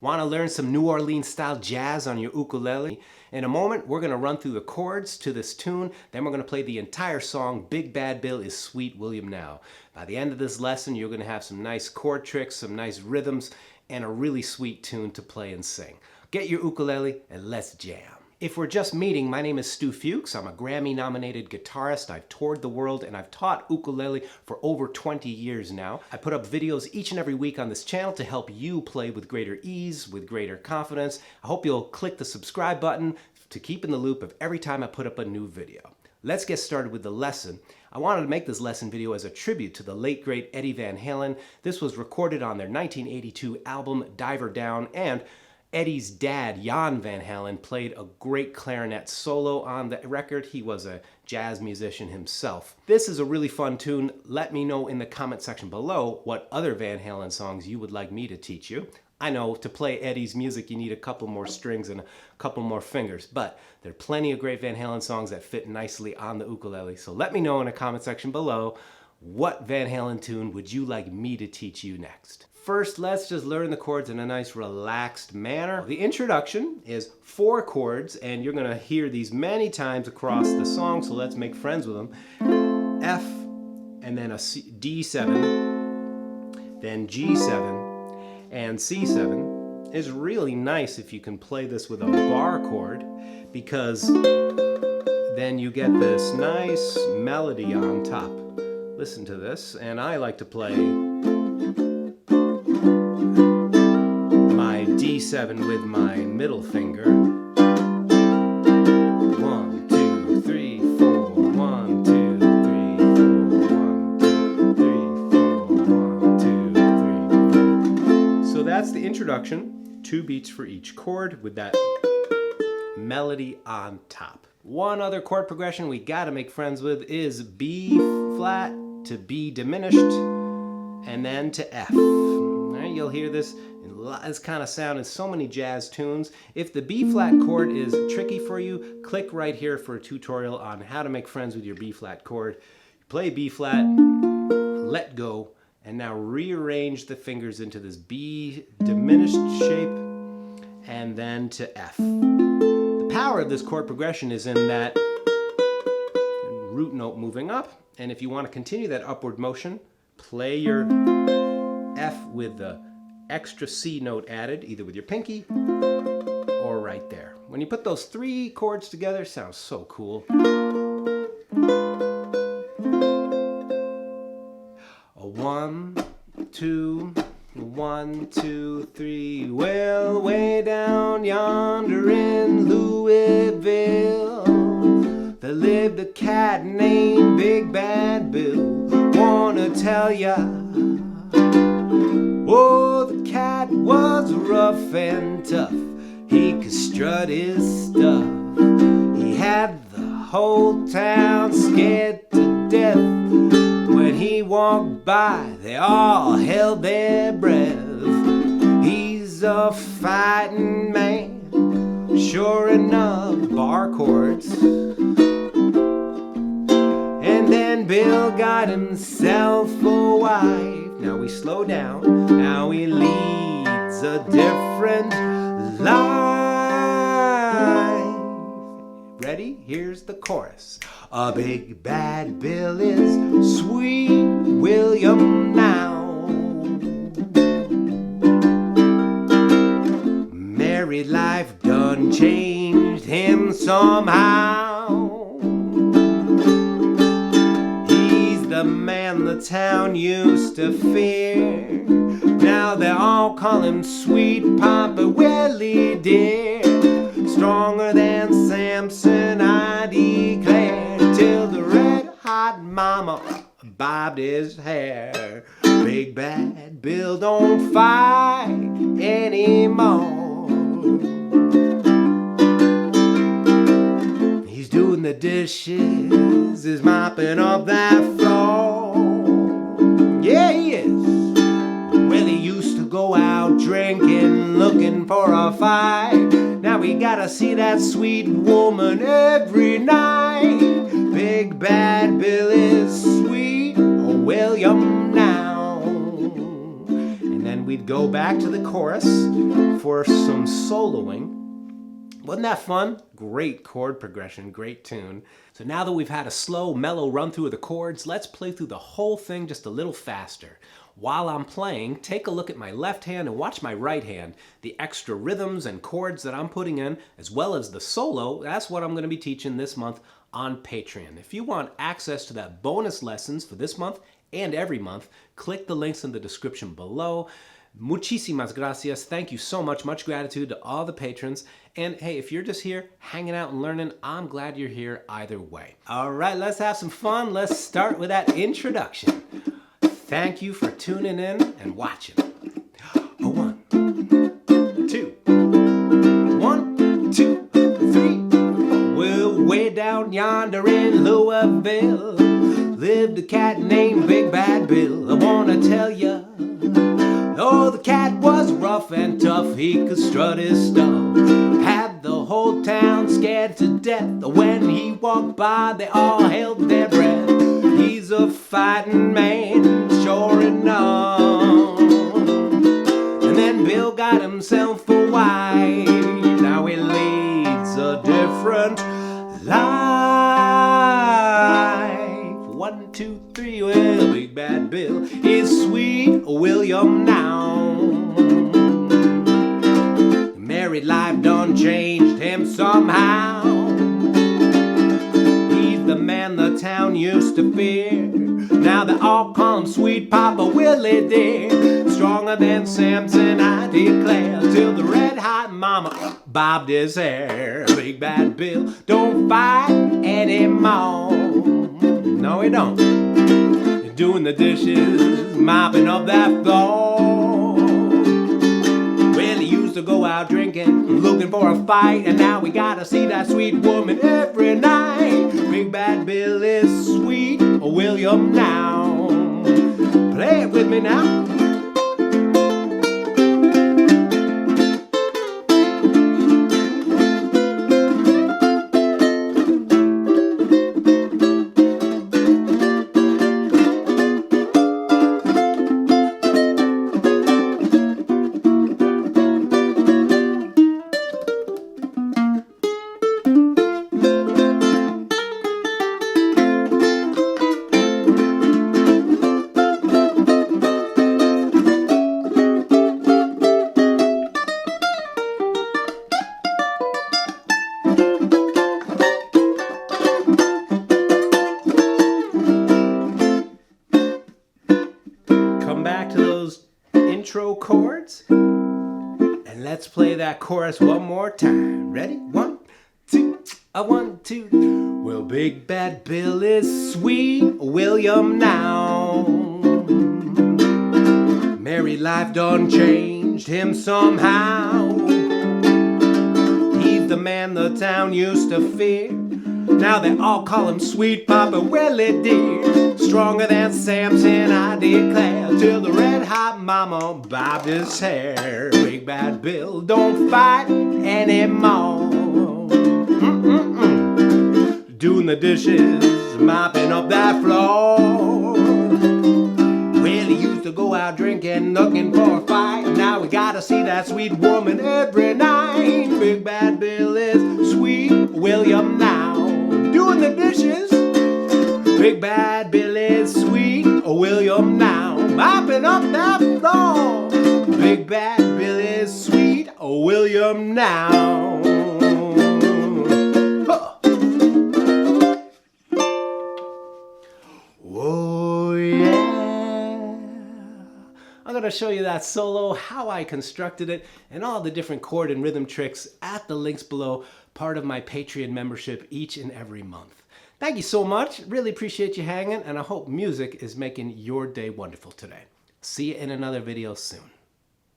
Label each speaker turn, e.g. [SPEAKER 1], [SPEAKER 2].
[SPEAKER 1] Want to learn some New Orleans style jazz on your ukulele? In a moment, we're going to run through the chords to this tune, then we're going to play the entire song, Big Bad Bill is Sweet William Now. By the end of this lesson, you're going to have some nice chord tricks, some nice rhythms, and a really sweet tune to play and sing. Get your ukulele and let's jam. If we're just meeting, my name is Stu Fuchs. I'm a Grammy-nominated guitarist. I've toured the world and I've taught ukulele for over 20 years now. I put up videos each and every week on this channel to help you play with greater ease, with greater confidence. I hope you'll click the subscribe button to keep in the loop of every time I put up a new video. Let's get started with the lesson. I wanted to make this lesson video as a tribute to the late great Eddie Van Halen. This was recorded on their 1982 album Diver Down, and Eddie's dad, Jan Van Halen, played a great clarinet solo on the record. He was a jazz musician himself. This is a really fun tune. Let me know in the comment section below what other Van Halen songs you would like me to teach you. I know to play Eddie's music you need a couple more strings and a couple more fingers, but there are plenty of great Van Halen songs that fit nicely on the ukulele. So let me know in the comment section below what Van Halen tune would you like me to teach you next. First, let's just learn the chords in a nice relaxed manner. The introduction is 4 chords, and you're gonna hear these many times across the song, so let's make friends with them. F, and then a C, D7, then G7, and C7 is really nice if you can play this with a bar chord, because then you get this nice melody on top. Listen to this, and I like to play my D7 with my middle finger. 1, 2, 3, 4, 1, 2, 3, 4, 1, 2, 3, 4, 1, 2, 3, 4. So that's the introduction, 2 beats for each chord with that melody on top. One other chord progression we gotta make friends with is B flat to B diminished, and then to F. All right, you'll hear this kind of sound in so many jazz tunes. If the B flat chord is tricky for you, click right here for a tutorial on how to make friends with your B flat chord. You play B flat, let go, and now rearrange the fingers into this B diminished shape, and then to F. The power of this chord progression is in that root note moving up, and if you want to continue that upward motion, play your F with the extra C note added, either with your pinky or right there. When you put those 3 chords together, it sounds so cool. 1, 2, 1, 2, 3. Well, way down yonder in Louisville, there lived a cat named Big Bad Bill. Wanna tell ya, oh, the cat was rough and tough. He could strut his stuff. He had the whole town scared to death. When he walked by, they all held their breath. He's a fighting man, sure enough, bar chords. And then Bill got himself a wife. Now we slow down, now he leads a different life. Ready? Here's the chorus. A big bad Bill is sweet William now. Married life done changed him somehow. He's the man the town used to fear. Now they all call him Sweet Papa Willie dear. Stronger than Samson, I declare, till the red hot mama bobbed his hair. Big bad Bill don't fight anymore. He's doing the dishes, he's mopping up that floor. Yeah, he is. Well, he used to go out drinking, looking for a fight. Now we gotta see that sweet woman every night. Big bad Bill is sweet William now. And then we'd go back to the chorus for some soloing. Wasn't that fun? Great chord progression, great tune. So now that we've had a slow, mellow run through of the chords, let's play through the whole thing just a little faster. While I'm playing, take a look at my left hand and watch my right hand. The extra rhythms and chords that I'm putting in, as well as the solo, that's what I'm going to be teaching this month on Patreon. If you want access to that bonus lessons for this month and every month, click the links in the description below. Muchísimas gracias. Thank you so much. Much gratitude to all the patrons. And hey, if you're just here hanging out and learning, I'm glad you're here either way. All right, let's have some fun. Let's start with that introduction. Thank you for tuning in and watching. A 1, 2, 1, 2, 3. Well, way down yonder in Louisville lived a cat named Big Bad Bill. I wanna tell ya, oh, the cat was rough and tough. He could strut his stuff. Had the whole town scared to death. When he walked by, they all held their breath. He's a fighting man, sure enough. And then Bill got himself a wife. Now he leads a different life. 1, 2, 3, well, Big Bad Bill is sweet William now. Married life done changed him somehow. He's the man the town used to fear. Now they all call him Sweet Papa Willie dear. Stronger than Samson, I declare, till the red hot mama bobbed his hair. Big Bad Bill don't fight anymore. No, he don't. He's doing the dishes, mopping up that floor. Well, he used to go out drinking, looking for a fight, and now we gotta see that sweet woman every night. Big Bad Bill is sweet William now. Play it with me now. Back to those intro chords, and let's play that chorus one more time. Ready? 1, 2, 1, 2. Well, Big Bad Bill is sweet William now. Married life done changed him somehow. He's the man the town used to fear. Now they all call him Sweet Papa Willie dear. Stronger than Samson, I declare, till the red hot mama bobbed his hair. Big Bad Bill don't fight anymore. Doing the dishes, mopping up that floor. Well, he used to go out drinking, looking for a fight. Now we gotta see that sweet woman every night. Big Bad Bill is sweet William now. Doing the dishes, Big Bad Bill is sweet William now. Mopping up that floor, Big Bad Bill is sweet William now. Huh. Oh yeah. I'm going to show you that solo, how I constructed it, and all the different chord and rhythm tricks at the links below, part of my Patreon membership each and every month. Thank you so much. Really appreciate you hanging, and I hope music is making your day wonderful today. See you in another video soon.